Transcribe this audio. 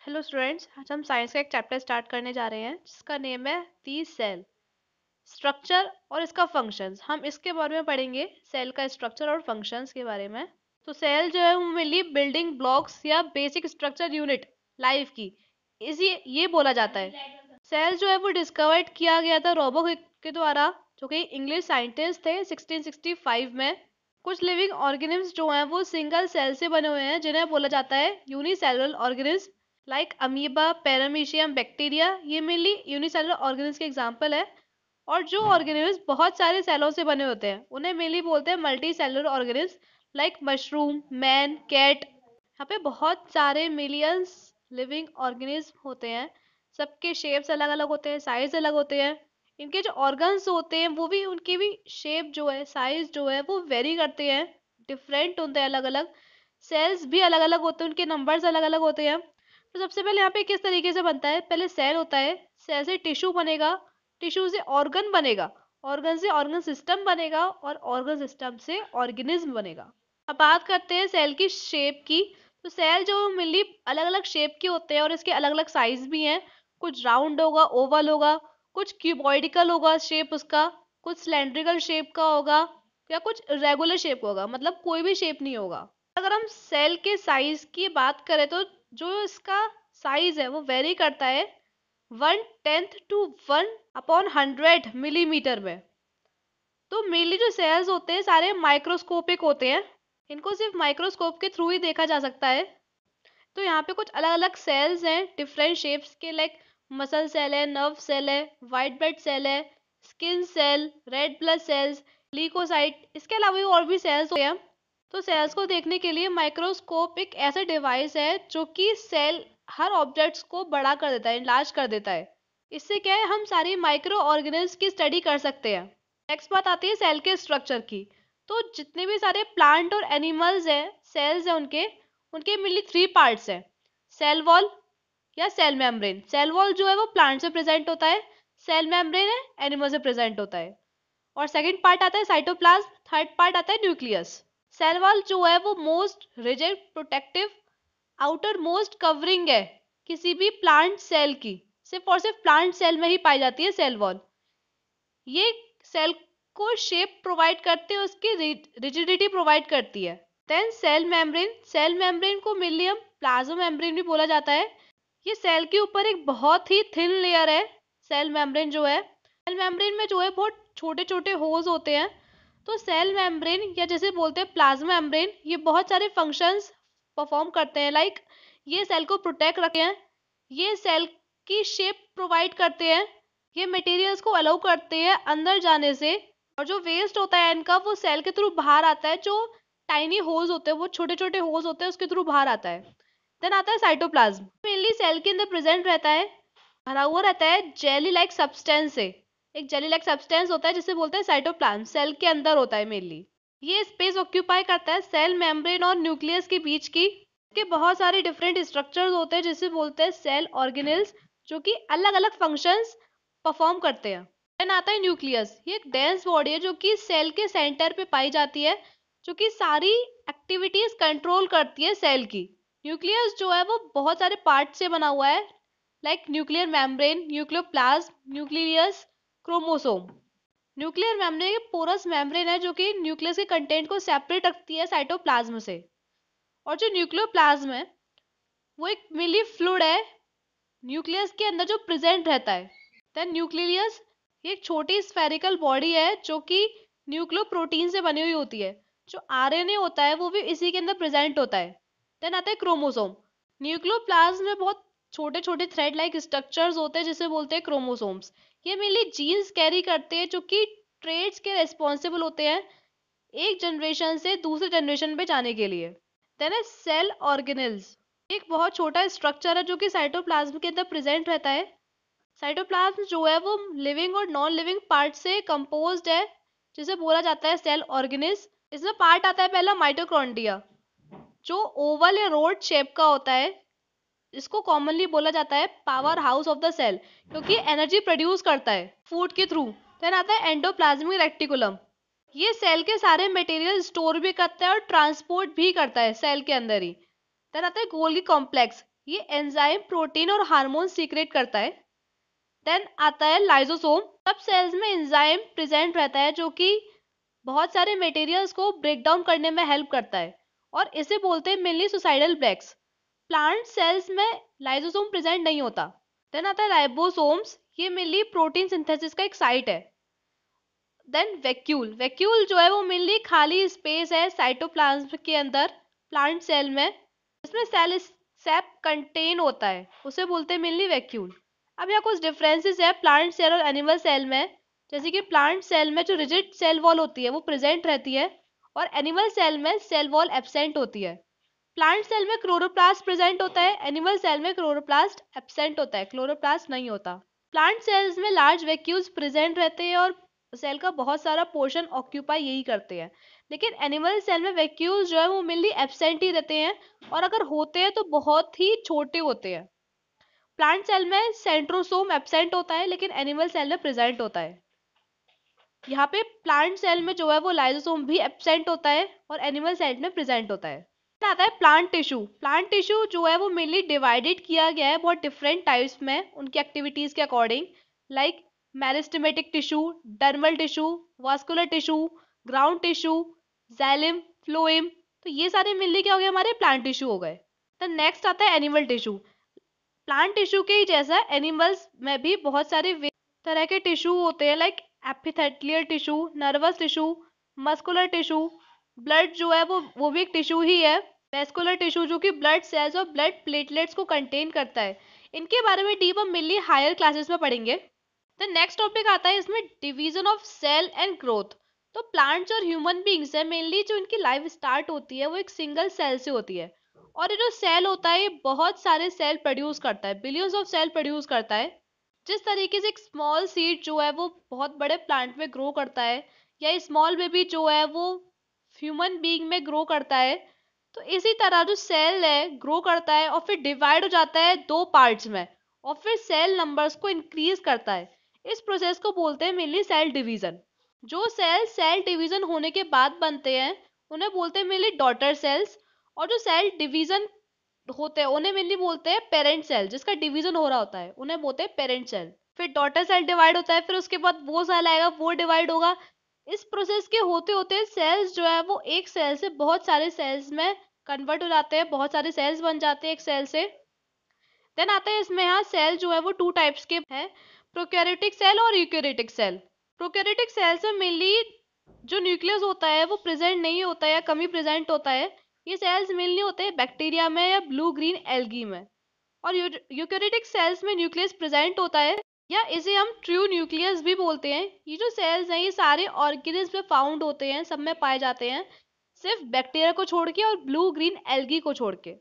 Hello students, आज हम science का एक चैप्टर स्टार्ट करने जा रहे हैं जिसका नेम है दी सेल। स्ट्रक्चर और इसका फंक्शंस, हम इसके बारे में पढ़ेंगे, सेल का स्ट्रक्चर और फंक्शंस के बारे में। तो सेल जो है वो मेनली बिल्डिंग ब्लॉक्स या बेसिक स्ट्रक्चर यूनिट लाइफ की इसी ये बोला जाता है। सेल जो है वो डिस्कवर्ड किया गया था रोबो के द्वारा, जो कि इंग्लिश साइंटिस्ट थे 1665 में। कुछ लिविंग ऑर्गेनिम्स जो हैं वो सिंगल सेल से बने हुए हैं, जिन्हें बोला जाता है unicellular organism, like amoeba, paramecium, bacteria. ये मेनली यूनिसेलुलर ऑर्गेनिज्म के एग्जांपल है। और जो ऑर्गेनिज्म बहुत सारे सेलों से बने होते हैं उन्हें मेनली बोलते हैं multicellular organism, like mushroom, man, cat. यहाँ पे बहुत सारे मिलियंस लिविंग ऑर्गेनिज्म होते हैं। सबके शेप्स अलग अलग होते हैं, साइज अलग होते हैं। इनके जो ऑर्गन्स होते हैं वो भी, उनकी भी शेप जो है, साइज जो है वो वेरी करते हैं, डिफरेंट होते हैं अलग अलग। सेल्स भी अलग अलग होते हैं, उनके नंबर्स अलग अलग होते हैं। तो सबसे पहले यहाँ पे किस तरीके से बनता है, पहले सेल होता है, सेल से टिश्यू बनेगा, टिश्यू से ऑर्गन बनेगा, ऑर्गन से ऑर्गन सिस्टम बनेगा, और ऑर्गन सिस्टम से ऑर्गेनिज्म बनेगा। अब बात करते हैं सेल की शेप की। तो सेल जो मिली अलग अलग शेप के होते हैं और इसके अलग अलग साइज भी हैं। कुछ राउंड होगा, ओवल होगा, कुछ क्यूबॉइडिकल होगा शेप उसका, कुछ सिलेंड्रिकल शेप का होगा, या कुछ रेगुलर शेप होगा, मतलब कोई भी शेप नहीं होगा। अगर हम सेल के साइज की बात करें तो जो इसका साइज है वो वेरी करता है 1/10 टू 1/100 मिलीमीटर में। तो मेनली जो सेल्स होते हैं सारे माइक्रोस्कोपिक होते हैं, इनको सिर्फ माइक्रोस्कोप के थ्रू ही देखा जा सकता है। तो यहाँ पे कुछ अलग अलग सेल्स हैं डिफरेंट शेप्स के, लाइक मसल सेल है, नर्व सेल है, वाइट ब्लड सेल है, skin cell, red blood cells, leucocyte. इसके अलावा भी और भी सेल्स होते हैं। तो सेल्स को देखने के लिए माइक्रोस्कोप एक ऐसा डिवाइस है जो कि सेल हर ऑब्जेक्ट्स को बड़ा कर देता है, इनलार्ज कर देता है। इससे क्या है, हम सारी माइक्रो ऑर्गेनिल्स की स्टडी कर सकते हैं। नेक्स्ट बात आती है सेल के स्ट्रक्चर की। तो जितने भी सारे प्लांट और एनिमल्स हैं, सेल्स हैं उनके उनके मेनली 3 पार्ट्स हैं। सेल वॉल या सेल मेम्ब्रेन। सेल वॉल जो है वो प्लांट से प्रेजेंट होता है, सेल मेम्ब्रेन है एनिमल से प्रेजेंट होता है। और सेकंड पार्ट आता है साइटोप्लाज्म, थर्ड पार्ट आता है न्यूक्लियस। सेल वॉल जो है वो most rigid, protective, outer most covering है किसी भी प्लांट सेल की। सिर्फ और सिर्फ प्लांट सेल में ही पाई जाती है सेल वॉल। ये सेल को शेप प्रोवाइड करते हैं, उसकी रिजिडिटी प्रोवाइड करती है। Then cell membrane. Cell membrane को मेनली हम प्लाज्मा मेम्ब्रेन भी बोला जाता है। ये सेल के ऊपर एक बहुत ही थिन लेयर है। सेल मेम्ब्रेन जो है, सेल मेम्ब्रेन में जो है बहुत छोटे छोटे होल्स होते हैं। तो सेल मेम्ब्रेन या जैसे बोलते हैं प्लाज्मा मेम्ब्रेन, ये बहुत सारे फंक्शंस परफॉर्म करते हैं। लाइक ये सेल को प्रोटेक्ट रखते हैं, ये सेल की शेप प्रोवाइड करते हैं, ये मटेरियल्स को अलाउ करते हैं अंदर जाने से। और जो वेस्ट होता है इनका वो सेल के थ्रू बाहर आता है। जो टाइनी होल्स होते हैं, वो छोटे छोटे होल्स होते हैं, उसके थ्रू बाहर आता है। देन आता है साइटोप्लाज्म। मेनली सेल के अंदर प्रेजेंट रहता है, भरा हुआ रहता है जेली लाइक सब्सटेंस से। एक जेली लाइक सब्सटेंस होता है जिसे बोलते हैं साइटोप्लाज्म, सेल के अंदर होता है मेनली। ये स्पेस ऑक्यूपाई करता है सेल मेम्ब्रेन और न्यूक्लियस के बीच की। के बहुत सारे डिफरेंट स्ट्रक्चर्स होते हैं जिसे बोलते हैं सेल ऑर्गेनेल्स, जो कि अलग अलग फंक्शंस परफॉर्म करते हैं। देन आता है न्यूक्लियस। ये एक डेंस बॉडी है जो कि सेल के सेंटर पे पाई जाती है, जो कि सारी एक्टिविटीज कंट्रोल करती है सेल की। न्यूक्लियस जो है वो बहुत सारे पार्ट से बना हुआ है, like nuclear membrane, nucleoplasm, nucleus, chromosome. Nuclear membrane एक पोरस मेम्ब्रेन है जो कि न्यूक्लियस के कंटेंट को सेपरेट रखती है साइटोप्लाज्म से। और जो न्यूक्लियोप्लाज्म है वो एक मिली फ्लूइड है न्यूक्लियस के अंदर जो प्रेजेंट रहता है। देन न्यूक्लियस ये एक छोटी स्फेरिकल बॉडी है जो कि न्यूक्लियोप्रोटीन से बनी हुई होती है। जो आरएनए होता है वो भी इसी के अंदर प्रेजेंट होता है। देन आता है क्रोमोसोम। न्यूक्लियोप्लाज्म में बहुत छोटे छोटे थ्रेड लाइक स्ट्रक्चर्स होते हैं जिसे बोलते हैं क्रोमोसोम्स। ये मेनली जीन्स कैरी करते हैं जो कि ट्रेड्स के रिस्पॉन्सिबल होते हैं एक जनरेशन से दूसरे जनरेशन पे जाने के लिए। देन है सेल ऑर्गेनेल्स। एक बहुत छोटा स्ट्रक्चर है जो कि साइटोप्लाज्म के अंदर प्रेजेंट रहता है। साइटोप्लाज्म जो है वो लिविंग और नॉन लिविंग पार्ट से कंपोज्ड है, जिसे बोला जाता है सेल ऑर्गेनिज। इसमें पार्ट आता है पहला माइटोकॉन्ड्रिया, जो ओवल या रोड शेप का होता है। इसको कॉमनली बोला जाता है powerhouse of the cell, क्योंकि एनर्जी प्रोड्यूस करता है फूड के थ्रू। देन आता है एंडोप्लाज्मिक रेक्टिकुलम। ये सेल के सारे मटेरियल स्टोर भी करता है और ट्रांसपोर्ट भी करता है सेल के अंदर ही। देन आता है गोल्गी कॉम्प्लेक्स। ये एंजाइम, प्रोटीन और हार्मोन सीक्रेट करता है। देन आता है लाइजोसोम। सब सेल्स में एंजाइम प्रेजेंट रहता है जो कि बहुत सारे मटेरियल्स को ब्रेक डाउन करने में हेल्प करता है, और इसे बोलते हैं मेनली सुसाइडल ब्रेक्स। प्लांट सेल्स में लाइजोसोम प्रेजेंट नहीं होता। देन आता है राइबोसोम्स। ये मेनली प्रोटीन सिंथेसिस का एक साइट है। Then vacuole. वैक्यूल जो है वो मेनली खाली स्पेस है साइटोप्लाज्म के अंदर प्लांट सेल में, इसमें सेल सैप कंटेन होता है, उसे बोलते हैं मेनली वैक्यूल। अब यहाँ कुछ डिफरेंसेस है प्लांट सेल और एनिमल सेल में। जैसे कि प्लांट सेल में जो रिजिड सेल वॉल होती है वो प्रेजेंट रहती है, और एनिमल सेल में सेल वॉल एब्सेंट होती है। प्लांट सेल में क्लोरोप्लास्ट प्रेजेंट होता है, एनिमल सेल में क्लोरोप्लास्ट एब्सेंट होता है, क्लोरोप्लास्ट नहीं होता। प्लांट सेल्स में लार्ज वैक्यूल्स प्रेजेंट रहते हैं और सेल का बहुत सारा पोर्शन ऑक्यूपाई यही करते हैं। लेकिन एनिमल सेल में वैक्यूल्स जो है वो मेनली एब्सेंट ही रहते हैं, और अगर होते हैं तो बहुत ही छोटे होते हैं। प्लांट सेल में सेंट्रोसोम एब्सेंट होता है, लेकिन एनिमल सेल में प्रेजेंट होता है। यहाँ पे प्लांट सेल में जो है वो लाइजोसोम भी एब्सेंट होता है और एनिमल सेल में प्रेजेंट होता है। आता है प्लांट टिश्यू। प्लांट टिश्यू जो है वो मेनली डिवाइडेड किया गया है बहुत डिफरेंट टाइप्स में उनकी एक्टिविटीज के according, like meristematic tissue, dermal tissue, vascular tissue, ground tissue, xylem, phloem. तो ये सारे मेनली क्या हो गए, हमारे प्लांट टिश्यू हो गए। तो नेक्स्ट आता है एनिमल टिश्यू। प्लांट टिश्यू के ही जैसा एनिमल्स में भी बहुत सारे तरह के टिश्यू होते हैं, like epithelial tissue, nervous tissue, muscular tissue. Blood जो है वो भी एक टिश्यू ही है। वेस्कुलर टिश्यू जो कि ब्लड सेल्स और ब्लड प्लेटलेट्स को कंटेन करता है। इनके बारे में डीप हम मिली हायर क्लासेस में पढ़ेंगे। तो नेक्स्ट टॉपिक आता है इसमें division of cell and growth. तो प्लांट्स और ह्यूमन बींग्स है मेनली जो इनकी लाइफ स्टार्ट होती है वो एक सिंगल सेल से होती है, और ये जो सेल होता है ये बहुत सारे सेल प्रोड्यूस करता है, बिलियंस ऑफ सेल प्रोड्यूस करता है। जिस तरीके से एक स्मॉल सीड जो है वो बहुत बड़े प्लांट में ग्रो करता है, या स्मॉल बेबी जो है वो ह्यूमन बीइंग में ग्रो करता है, तो इसी तरह जो सेल है ग्रो करता है और फिर डिवाइड हो जाता है दो पार्ट्स में, और फिर सेल नंबर्स को इंक्रीज करता है। इस प्रोसेस को बोलते हैं मेनली सेल डिवीजन। जो सेल सेल डिवीजन होने के बाद बनते हैं उन्हें बोलते हैं मेनली डॉटर सेल्स, और जो सेल डिवीजन होते हैं उन्हें मेनली बोलते हैं पेरेंट सेल। जिसका डिवीजन हो रहा होता है उन्हें बोलते हैं पेरेंट सेल। फिर डॉटर सेल डिवाइड होता है, फिर उसके बाद वो सेल आएगा वो डिवाइड होगा। इस प्रोसेस के होते होते सेल्स जो है वो एक सेल से बहुत सारे सेल्स में कन्वर्ट हो जाते हैं, बहुत सारे सेल्स बन जाते हैं एक सेल से। देन आता है इसमें यहाँ सेल जो है वो टू टाइप्स के हैं, प्रोकैरियोटिक सेल और यूकैरियोटिक सेल। प्रोकैरियोटिक सेल्स में मेनली जो न्यूक्लियस होता है वो प्रेजेंट नहीं होता है या कमी प्रेजेंट होता है। ये सेल्स मेनली होते हैं बैक्टीरिया में या ब्लू ग्रीन एल्गी में। और यूकैरियोटिक सेल्स में न्यूक्लियस प्रेजेंट होता है, या इसे हम ट्रू न्यूक्लियस भी बोलते हैं। ये जो सेल्स हैं ये सारे ऑर्गेनिज्म में फाउंड होते हैं, सब में पाए जाते हैं, सिर्फ बैक्टीरिया को छोड़ के और ब्लू ग्रीन एल्गी को छोड़ के।